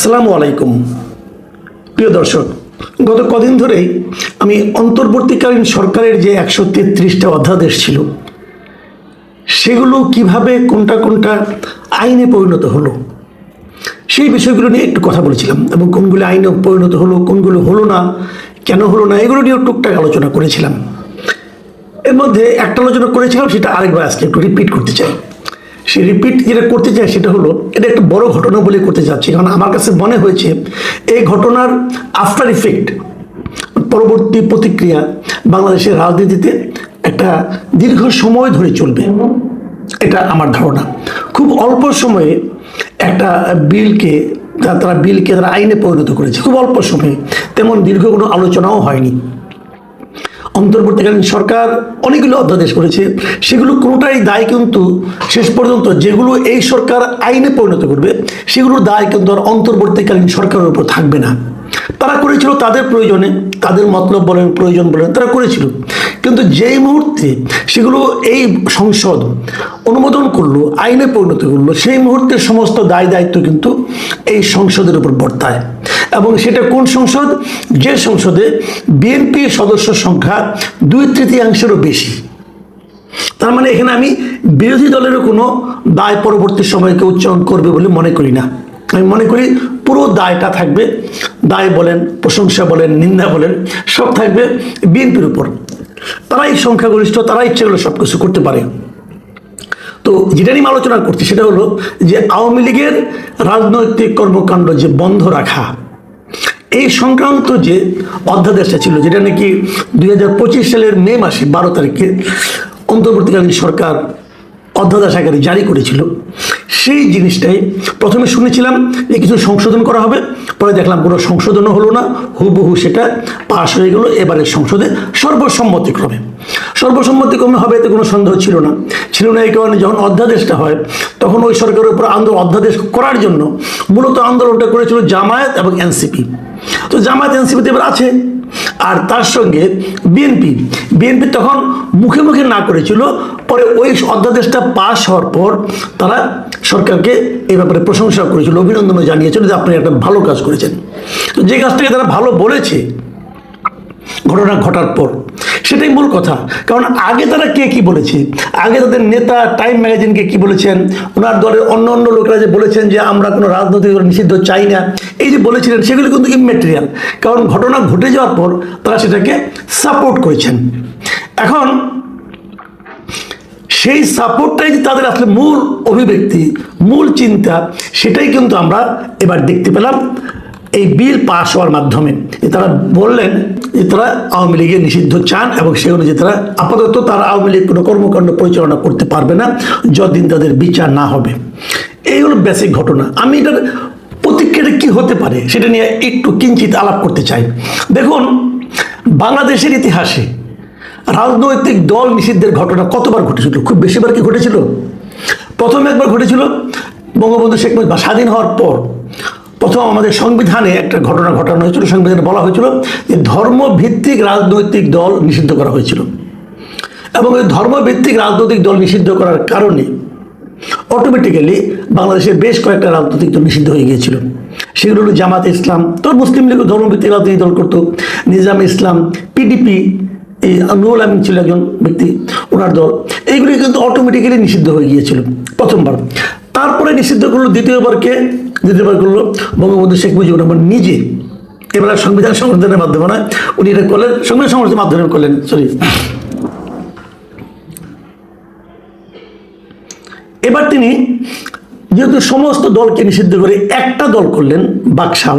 আসসালামু আলাইকুম প্রিয় দর্শক, গত কদিন ধরেই আমি অন্তর্বর্তীকালীন সরকারের যে 133টা অধ্যাদেশ ছিল সেগুলো কিভাবে কোনটা কোনটা আইনে পরিণত হলো সেই বিষয়গুলো নিয়ে একটু কথা বলেছিলাম এবং কোনগুলো আইনে পরিণত হলো, কোনগুলো হলো না, কেন হলো না, এগুলো নিয়েও টুকটাক আলোচনা করেছিলাম। এর মধ্যে একটা আলোচনা করেছিলাম, সেটা আরেকবার আজকে একটু রিপিট করতে চাই। সে রিপিট যেটা করতে চাই সেটা হলো, এটা একটা বড় ঘটনা বলে করতে যাচ্ছি, কারণ আমার কাছে মনে হয়েছে এই ঘটনার আফটার ইফেক্ট, পরবর্তী প্রতিক্রিয়া বাংলাদেশের রাজনীতিতে একটা দীর্ঘ সময় ধরে চলবে, এটা আমার ধারণা। খুব অল্প সময়ে একটা বিলকে তারা আইনে পরিণত করেছে, খুব অল্প সময়ে, তেমন দীর্ঘ কোনো আলোচনাও হয়নি। অন্তর্বর্তীকালীন সরকার অনেকগুলো অধ্যাদেশ করেছে, সেগুলো কোনোটাই দায় কিন্তু শেষ পর্যন্ত যেগুলো এই সরকার আইনে পরিণত করবে সেগুলোর দায় কিন্তু আর অন্তর্বর্তীকালীন সরকারের উপর থাকবে না। তারা করেছিল তাদের প্রয়োজনে, তাদের মতলব বলেন, প্রয়োজন বলেন, তারা করেছিল। কিন্তু যেই মুহূর্তে সেগুলো এই সংসদ অনুমোদন করলো, আইনে পরিণত করলো, সেই মুহূর্তে সমস্ত দায় দায়িত্ব কিন্তু এই সংসদের উপর বর্তায়। এবং সেটা কোন সংসদ? যে সংসদে বিএনপির সদস্য সংখ্যা 2/3 বেশি। তার মানে এখানে আমি বিরোধী দলেরও কোনো দায় পরবর্তী সময়কে উচ্চারণ করবে বলে মনে করি না। আমি মনে করি পুরো দায়টা থাকবে, দায় বলেন, প্রশংসা বলেন, নিন্দা বলেন, সব থাকবে বিএনপির উপর। তারাই সংখ্যাগরিষ্ঠ, তারা ইচ্ছে করলে সব কিছু করতে পারে। তো যেটা নিয়ে আলোচনা করছি সেটা হলো যে আওয়ামী লীগের রাজনৈতিক কর্মকাণ্ড যে বন্ধ রাখা, এই সংক্রান্ত যে অধ্যাদেশটা ছিল, যেটা নাকি 2025 সালের মে মাসে 12 তারিখে অন্তর্বর্তীকালীন সরকার অধ্যাদেশ আকারে জারি করেছিল, সেই জিনিসটাই প্রথমে শুনেছিলাম যে কিছু সংশোধন করা হবে, পরে দেখলাম কোনো সংশোধনও হলো না, হুবহু সেটা পাশ হয়ে গেল এবারে সংসদে সর্বসম্মতিক্রমে। সর্বসম্মতিক্রমে হবে এতে কোনো সন্দেহ ছিল না। এই কারণে যখন অধ্যাদেশটা হয় তখন ওই সরকারের উপর অধ্যাদেশ করার জন্য মূলত আন্দোলনটা করেছিল জামায়াত এবং এনসিপি। তো জামায়াত এনসিপিতে এবার আছে, আর তার সঙ্গে বিএনপি তখন মুখে মুখে না করেছিল, পরে ওই অধ্যাদেশটা পাশ হওয়ার পর তারা সরকারকে এই ব্যাপারে প্রশংসা করেছিল, অভিনন্দনও জানিয়েছিল যে আপনি একটা ভালো কাজ করেছেন। তো যে কাজটাকে তারা ভালো বলেছে ঘটনা ঘটার পর, সেটাই মূল কথা। কারণ আগে তারা কে কি বলেছে, আগে তাদের নেতা টাইম ম্যাগাজিনকে কি বলেছেন, ওনার দলের অন্য অন্য লোকরা যে বলেছেন যে আমরা কোনো রাজনৈতিক নিষিদ্ধ চাই না, এই যে বলেছিলেন সেগুলো কিন্তু ইম্যাটেরিয়াল, কারণ ঘটনা ঘটে যাওয়ার পর তারা সেটাকে সাপোর্ট করেছেন। এখন সেই সাপোর্টটাই যে তাদের আসলে মূল অভিব্যক্তি, মূল চিন্তা, সেটাই কিন্তু আমরা এবার দেখতে পেলাম এই বিল পাশ হওয়ার মাধ্যমে। তারা বললেন যে তারা আওয়ামী লীগের নিষিদ্ধ চান এবং সে অনুযায়ী তারা আপাতত তারা আওয়ামী লীগ কোনো কর্মকাণ্ড পরিচালনা করতে পারবে না যতদিন তাদের বিচার না হবে। এই হলো বেসিক ঘটনা। আমি এটার প্রতিক্রিয়াটা কি হতে পারে সেটা নিয়ে একটু কিঞ্চিত আলাপ করতে চাই। দেখুন, বাংলাদেশের ইতিহাসে রাজনৈতিক দল নিষিদ্ধের ঘটনা কতবার ঘটেছিল? খুব বেশিবার কি ঘটেছিল? প্রথম একবার ঘটেছিল বঙ্গবন্ধু শেখ মুজিব স্বাধীন হওয়ার পর। প্রথম আমাদের সংবিধানে একটা ঘটনা ঘটানো হয়েছিল, সংবিধানে বলা হয়েছিল যে ধর্মভিত্তিক রাজনৈতিক দল নিষিদ্ধ করা হয়েছিল। এবং এই ধর্মভিত্তিক রাজনৈতিক দল নিষিদ্ধ করার কারণে অটোমেটিক্যালি বাংলাদেশের বেশ কয়েকটা রাজনৈতিক দল নিষিদ্ধ হয়ে গিয়েছিল। সেগুলো হলো জামাতে ইসলাম, তো মুসলিম লীগ ধর্মভিত্তিক রাজনৈতিক দল করতো, নিজাম ইসলাম, পিডিপি, এই নুরুল আমিন ছিল একজন ব্যক্তি, ওনার দল, এইগুলি কিন্তু অটোমেটিক্যালি নিষিদ্ধ হয়ে গিয়েছিল প্রথমবার। তারপরে নিষিদ্ধ করলো দ্বিতীয়বার করলো বঙ্গবন্ধু শেখ মুজিবুর রহমান নিজে। এবার সংবিধান সংশোধনের মাধ্যমে নয়, উনি এটা করলেন সংবিধান সংশোধনের মাধ্যমে করলেন, এবার তিনি যেহেতু সমস্ত দলকে নিষিদ্ধ করে একটা দল করলেন, বাকশাল,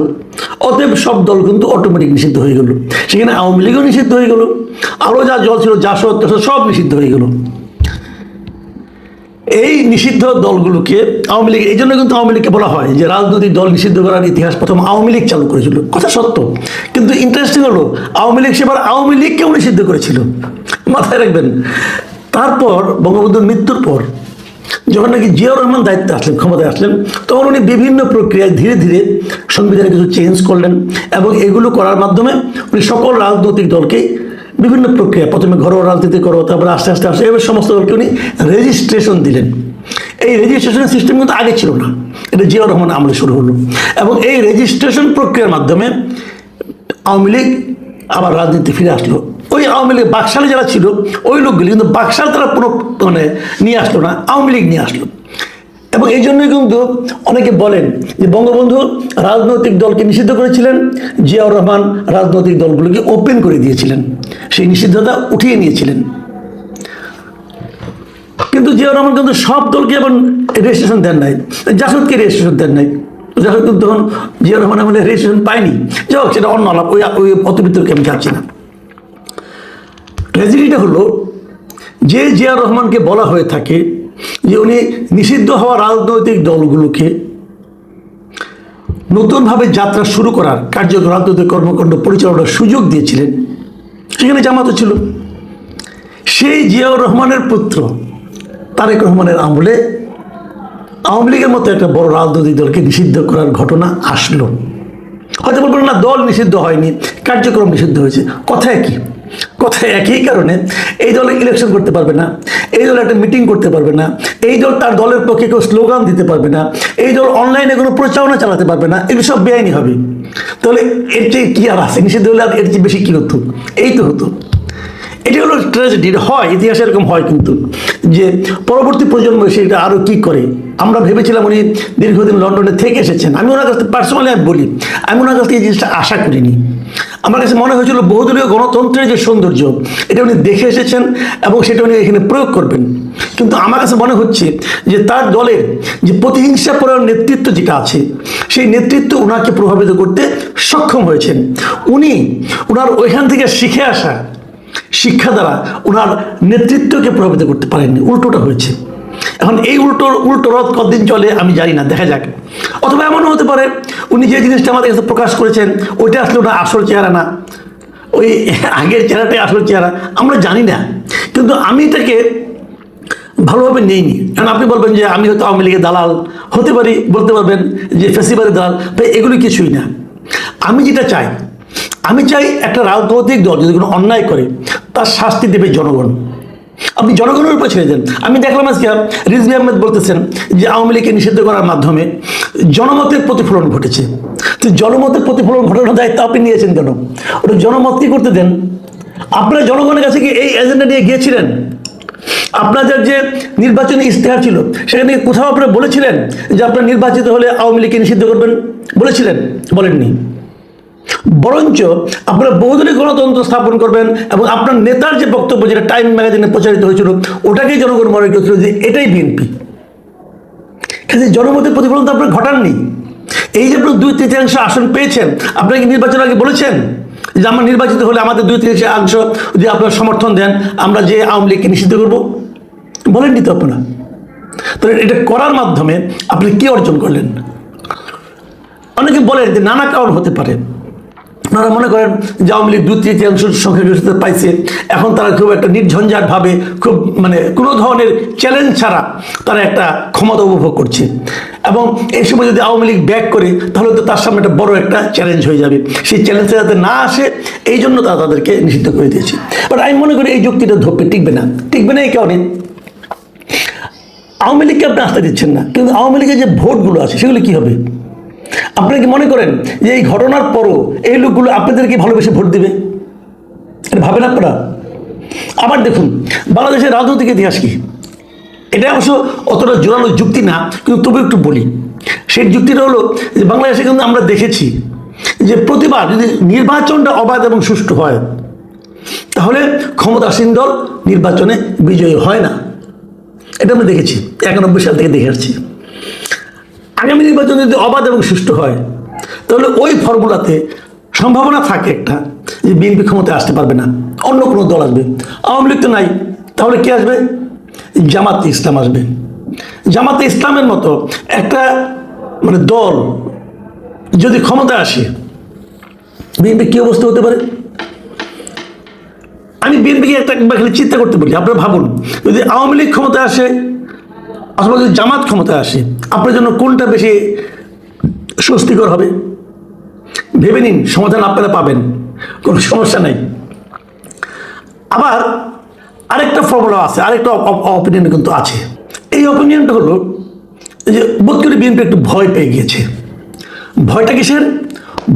অতএব সব দল কিন্তু অটোমেটিক নিষিদ্ধ হয়ে গেল। সেখানে আওয়ামী লীগও নিষিদ্ধ হয়ে গেল, আরও যা দল ছিল, জাসদ সব নিষিদ্ধ হয়ে গেল। এই নিষিদ্ধ দলগুলোকে আওয়ামী লীগ, এই জন্য কিন্তু আওয়ামী লীগকে বলা হয় যে রাজনৈতিক দল নিষিদ্ধ করার ইতিহাস প্রথম আওয়ামী লীগ চালু করেছিল। কথা সত্য, কিন্তু ইন্টারেস্টিং হলো আওয়ামী লীগ সেবার আওয়ামী লীগকেও নিষিদ্ধ করেছিল, মাথায় রাখবেন। তারপর বঙ্গবন্ধুর মৃত্যুর পর যখন নাকি জিয়াউর রহমান দায়িত্বে আসলেন, ক্ষমতায় আসলেন, তখন উনি বিভিন্ন প্রক্রিয়ায় ধীরে ধীরে সংবিধানে কিছু চেঞ্জ করলেন এবং এগুলো করার মাধ্যমে উনি সকল রাজনৈতিক দলকে বিভিন্ন প্রক্রিয়া, প্রথমে ঘরোয়া রাজনীতি করো, তারপরে আস্তে আস্তে এবার সমস্ত দলকে উনি রেজিস্ট্রেশন দিলেন। এই রেজিস্ট্রেশন সিস্টেম কিন্তু আগে ছিল না, এটা জিয়াউর রহমান আমলে শুরু হলো। এবং এই রেজিস্ট্রেশন প্রক্রিয়ার মাধ্যমে আওয়ামী লীগ আবার রাজনীতি ফিরে আসলো। ওই আওয়ামী লীগ বাকশালে যারা ছিল ওই লোকগুলি কিন্তু বাকশাল তারা মানে নিয়ে আসলো না, আওয়ামী লীগ নিয়ে আসলো। এবং এই জন্যই কিন্তু অনেকে বলেন যে বঙ্গবন্ধু রাজনৈতিক দলকে নিষিদ্ধ করেছিলেন, জিয়াউর রহমান রাজনৈতিক দলগুলোকে ওপেন করে দিয়েছিলেন, সেই নিষিদ্ধতা উঠিয়ে নিয়েছিলেন। কিন্তু জিয়াউর রহমান কিন্তু সব দলকে এবং রেজিস্ট্রেশন দেন নাই, জাসদকে রেজিস্ট্রেশন দেন নাই। জাসদ কিন্তু তখন জিয়াউর রহমান আমলে রেজিস্ট্রেশন পায়নি। যাই হোক, সেটা অন্য আলাপ, ওই অত ভিতরকে আমি যাচ্ছি না। ট্র্যাজেডিটা হলো যে জিয়াউর রহমানকে বলা হয়ে থাকে যে উনি নিষিদ্ধ হওয়া রাজনৈতিক দলগুলোকে নতুনভাবে যাত্রা শুরু করার রাজনৈতিক কর্মকাণ্ড পরিচালনার সুযোগ দিয়েছিলেন, সেখানে জামাতও ছিল। সেই জিয়াউর রহমানের পুত্র তারেক রহমানের আমলে আওয়ামী লীগের মতো একটা বড় রাজনৈতিক দলকে নিষিদ্ধ করার ঘটনা আসলো। হয়তো বলবেন না দল নিষিদ্ধ হয়নি, কার্যক্রম নিষিদ্ধ হয়েছে। কথা একই কারণে এই দল ইলেকশন করতে পারবে না, এই দল একটা মিটিং করতে পারবে না, এই দল তার দলের পক্ষে কেউ স্লোগান দিতে পারবে না, এই দল অনলাইনে কোনো প্রচারণা চালাতে পারবে না, এগুলো সব বেআইনি হবে। তাহলে এর চেয়ে কি আর আছে? নিষিদ্ধ হলে আর এর চেয়ে বেশি কি হতো? এই তো হতো। এটি হলো ট্র্যাজেডি। হয়, ইতিহাসে এরকম হয় কিন্তু, যে পরবর্তী প্রজন্ম সেটা আরও কী করে। আমরা ভেবেছিলাম উনি দীর্ঘদিন লন্ডনে থেকে এসেছেন, আমি ওনার কাছ থেকে পার্সোনালি আমি বলি, আমি ওনার কাছ থেকে এই জিনিসটা আশা করিনি। আমার কাছে মনে হয়েছিল বহুদলীয় গণতন্ত্রের যে সৌন্দর্য এটা উনি দেখে এসেছেন এবং সেটা উনি এখানে প্রয়োগ করবেন। কিন্তু আমার কাছে মনে হচ্ছে যে তার দলের যে প্রতিহিংসাপরায়ণ নেতৃত্ব যেটা আছে, সেই নেতৃত্ব ওনাকে প্রভাবিত করতে সক্ষম হয়েছেন। উনি ওনার ওইখান থেকে শিখে আসা শিক্ষা দ্বারা ওনার নেতৃত্বকে প্রভাবিত করতে পারেননি, উল্টোটা হয়েছে। এখন এই উল্টো রথ কতদিন চলে আমি জানি না, দেখা যাক। অথবা এমনও হতে পারে উনি যে জিনিসটা আমাদের কাছে প্রকাশ করেছেন ওইটা আসলে ওনার আসল চেহারা না, ওই আগের চেহারাটাই আসল চেহারা, আমরা জানি না। কিন্তু আমি এটাকে ভালোভাবে নেইনি। কারণ আপনি বলবেন যে আমি হয়তো আওয়ামী লীগের দালাল হতে পারি, বলতে পারবেন যে ফেসিবাদের দালাল, তাই এগুলি কিছুই না। আমি যেটা চাই, আমি চাই একটা রাজনৈতিক দল যদি কোনো অন্যায় করে তার শাস্তি দেবে জনগণ। আপনি জনগণের উপর ছেড়ে দেন। আমি দেখলাম আজকে রিজভী আহমেদ বলতেছেন যে আওয়ামী লীগকে নিষিদ্ধ করার মাধ্যমে জনমতের প্রতিফলন ঘটেছে। তো জনমতের প্রতিফলন ঘটানোর দায়িত্ব আপনি নিয়েছেন কেন? ওটা জনমত কি করতে দেন। আপনারা জনগণের কাছে কি এই এজেন্ডা নিয়ে গিয়েছিলেন? আপনাদের যে নির্বাচনী ইশতেহার ছিল সেখানে কোথাও আপনারা বলেছিলেন যে আপনারা নির্বাচিত হলে আওয়ামী লীগকে নিষিদ্ধ করবেন? বলেছিলেন? বলেননি। বরঞ্চ আপনারা বহুদলীয় গণতন্ত্র স্থাপন করবেন এবং আপনার নেতার যে বক্তব্য, যেটা টাইম ম্যাগাজিনে প্রচারিত হয়েছিল, ওটাকেই জনগণ মনে করেছিল যে এটাই বিএনপি। কিন্তু জনমতের প্রতিফলন তো আপনারা ঘটাননি। এই যে আপনার 2/3 আসন পেয়েছেন, আপনারা কি নির্বাচন আগে বলেছেন যে আমরা নির্বাচিত হলে আমাদের 2/3 যদি আপনারা সমর্থন দেন আমরা যে আওয়ামী লীগকে নিষিদ্ধ করবো? বলেননি তো আপনারা। তো এটা করার মাধ্যমে আপনি কি অর্জন করলেন? অনেকে বলেন যে নানা কারণ হতে পারে। আপনারা মনে করেন যে আওয়ামী লীগ 2/3 সংখ্যাগরিষ্ঠতা পাইছে, এখন তারা খুব একটা নির্ঝঞ্ঝাটভাবে, খুব মানে কোনো ধরনের চ্যালেঞ্জ ছাড়া তারা একটা ক্ষমতা উপভোগ করছে, এবং এই সময় যদি আওয়ামী লীগ ব্যাক করে তাহলে তো তার সামনে একটা বড় একটা চ্যালেঞ্জ হয়ে যাবে। সেই চ্যালেঞ্জটা যাতে না আসে এই জন্য তারা তাদেরকে নিষিদ্ধ করে দিয়েছে। বাট আমি মনে করি এই যুক্তিটা টিকবে না এই কারণে আওয়ামী লীগকে আপনি আস্থা দিচ্ছেন না, কিন্তু আওয়ামী লীগের যে ভোটগুলো আছে সেগুলো কি হবে? আপনারা কি মনে করেন যে এই ঘটনার পরও এই লোকগুলো আপনাদেরকে ভালোবেসে ভোট দিবে? এটা ভাবেন আপনারা? আবার দেখুন বাংলাদেশের রাজনৈতিক ইতিহাস কি, এটা অবশ্য অতটা জোরালো যুক্তি না, কিন্তু তবু একটু বলি। সেই যুক্তিটা হলো যে বাংলাদেশে কিন্তু আমরা দেখেছি যে প্রতিবার যদি নির্বাচনটা অবাধ এবং সুষ্ঠু হয় তাহলে ক্ষমতাসীন দল নির্বাচনে বিজয়ী হয় না। এটা আমরা দেখেছি, 91 সাল থেকে দেখে আসছি। আগামী নির্বাচন যদি অবাধ এবং সুষ্ঠু হয় তাহলে ওই ফর্মুলাতে সম্ভাবনা থাকে একটা যে বিএনপি ক্ষমতায় আসতে পারবে না, অন্য কোনো দল আসবে। আওয়ামী লীগ তো নাই, তাহলে কি আসবে? জামাতে ইসলাম আসবে। জামাতে ইসলামের মতো একটা মানে দল যদি ক্ষমতায় আসে বিএনপি কী অবস্থা হতে পারে? আমি বিএনপিকে একটা খালি চিন্তা করতে বলি। আপনারা ভাবুন, যদি আওয়ামী লীগ ক্ষমতায় আসে অথবা যদি জামাত ক্ষমতায় আসে, আপনার জন্য কোনটা বেশি স্বস্তিকর হবে? ভেবে নিন, সমাধান আপনারা পাবেন, কোনো সমস্যা নাই। আবার আরেকটা ফর্মুলা আছে, আরেকটা অপিনিয়ন কিন্তু আছে। এই অপিনিয়নটা হলো এই যে বোধ করি বিএনপি একটু ভয় পেয়ে গিয়েছে। ভয়টা কিসের?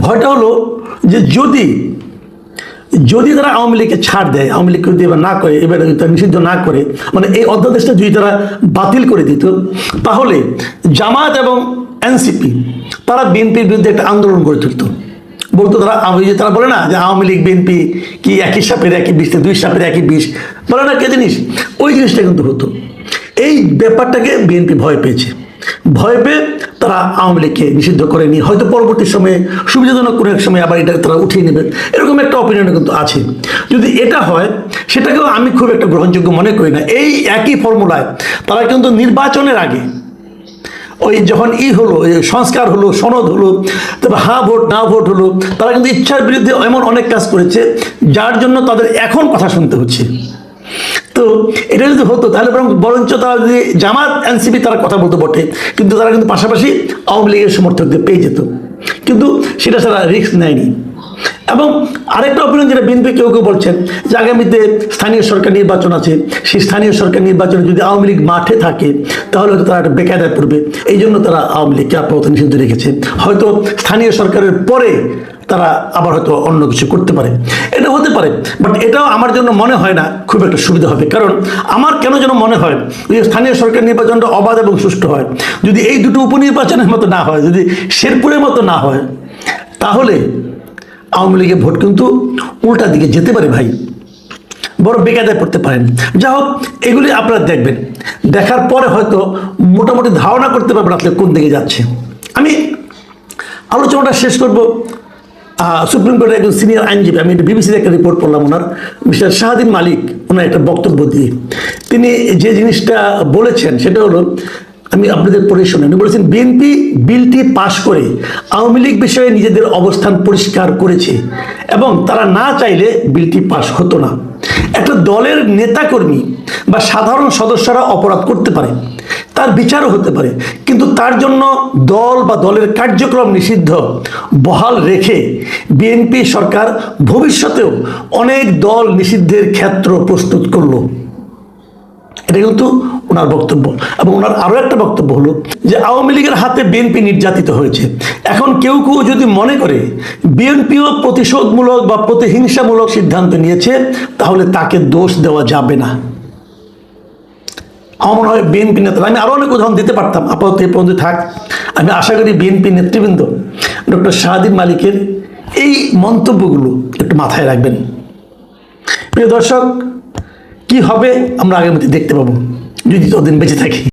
ভয়টা হলো যে যদি তারা আওয়ামী লীগকে ছাড় দেয়, আওয়ামী লীগকে যদি এবার না করে, এবার তারা নিষিদ্ধ না করে, মানে এই অধ্যাদেশটা যদি তারা বাতিল করে দিত, তাহলে জামায়াত এবং এনসিপি তারা বিএনপির বিরুদ্ধে একটা আন্দোলন গড়ে তুলত। বলতো তারা বলে না যে আওয়ামী লীগ বিএনপি কি একই সাপের একই বিষ, দুই সাপের একই বিষ, বলে না কে জিনিস, ওই জিনিসটা কিন্তু হতো। এই ব্যাপারটাকে বিএনপি ভয় পেয়েছে। ভয় পেয়ে তারা আওয়ামী লীগকে নিষিদ্ধ করেনি, হয়তো পরবর্তী সময়ে সুবিধাজনক কোনো এক সময় আবার এটা তারা উঠিয়ে নেবে, এরকম একটা অপিনিয়ন কিন্তু আছে। যদি এটা হয়, সেটাকেও আমি খুব একটা গ্রহণযোগ্য মনে করি না। এই একই ফর্মুলায় তারা কিন্তু নির্বাচনের আগে ওই যখন হলো, সংস্কার হলো, সনদ হলো, তারপর হ্যাঁ ভোট না ভোট হলো, তারা কিন্তু ইচ্ছার বিরুদ্ধে এমন অনেক কাজ করেছে যার জন্য তাদের এখন কথা শুনতে হচ্ছে। তো এটা যদি হতো তাহলে বরঞ্চ তারা যদি জামাত এনসিপি তারা কথা বলতে বটে, কিন্তু তারা কিন্তু পাশাপাশি আওয়ামী লীগের সমর্থকদের পেয়ে যেত, কিন্তু সেটা তারা রিস্ক নেয়নি। এবং আরেকটা অপিনিয়ন যেটা বিএনপি কেউ বলছেন যে আগামীতে স্থানীয় সরকার নির্বাচন আছে, সেই স্থানীয় সরকার নির্বাচনে যদি আওয়ামী লীগ মাঠে থাকে তাহলে হয়তো তারা একটা বেকায়দায় পড়বে, এই জন্য তারা আওয়ামী লীগকে আপাতত নিষিদ্ধ রেখেছে। হয়তো স্থানীয় সরকারের পরে তারা আবার হয়তো অন্য কিছু করতে পারে, এটা হতে পারে। বাট এটাও আমার জন্য মনে হয় না খুব একটা সুবিধা হবে, কারণ আমার কেন যেন মনে হয় যে স্থানীয় সরকার নির্বাচনটা অবাধ এবং সুষ্ঠু হয়, যদি এই দুটো উপনির্বাচনের মতো না হয়, যদি শেরপুরের মতো না হয়, তাহলে আওয়ামী লীগের ভোট কিন্তু উল্টা দিকে যেতে পারে ভাই, বড় বেকায়দায় পড়তে পারেন। যা হোক, এগুলি আপনারা দেখবেন, দেখার পরে হয়তো মোটামুটি ধারণা করতে পারবেন আসলে কোন দিকে যাচ্ছে। আমি আলোচনাটা শেষ করব সুপ্রিম কোর্টের একজন সিনিয়র আইনজীবী, আমি বিবিসির একটা রিপোর্ট পড়লাম ওনার, মিস্টার শাহাদিন মালিক, ওনার একটা বক্তব্য দিয়ে তিনি যে জিনিসটা বলেছেন সেটা হলো, আমি আপনাদের পড়ে শুনে, উনি বলেছেন বিএনপি বিলটি পাশ করে আওয়ামী লীগ বিষয়ে নিজেদের অবস্থান পরিষ্কার করেছে এবং তারা না চাইলে বিলটি পাশ হতো না। একটা দলের নেতাকর্মী বা সাধারণ সদস্যরা অপরাধ করতে পারে, তার বিচারও হতে পারে, কিন্তু তার জন্য দল বা দলের কার্যক্রম নিষিদ্ধ বহাল রেখে বিএনপি সরকার ভবিষ্যতেও অনেক দল নিষিদ্ধের ক্ষেত্র প্রস্তুত করলো। এটা কিন্তু ওনার বক্তব্য। এবং ওনার আরও একটা বক্তব্য হলো যে আওয়ামী লীগের হাতে বিএনপি নির্যাতিত হয়েছে, এখন কেউ যদি মনে করে বিএনপিও প্রতিশোধমূলক বা প্রতিহিংসামূলক সিদ্ধান্ত নিয়েছে, তাহলে তাকে দোষ দেওয়া যাবে না। আমার মনে হয় বিএনপি নেতারা, আমি আরও অনেক উদাহরণ দিতে পারতাম, আপাতত এই পর্যন্ত থাক। আমি আশা করি বিএনপি নেতৃবৃন্দ ডক্টর শাহাদিন মালিকের এই মন্তব্যগুলো একটু মাথায় রাখবেন। প্রিয় দর্শক, কি হবে আমরা আগের মধ্যে দেখতে পাবো যদি ততদিন বেঁচে থাকি।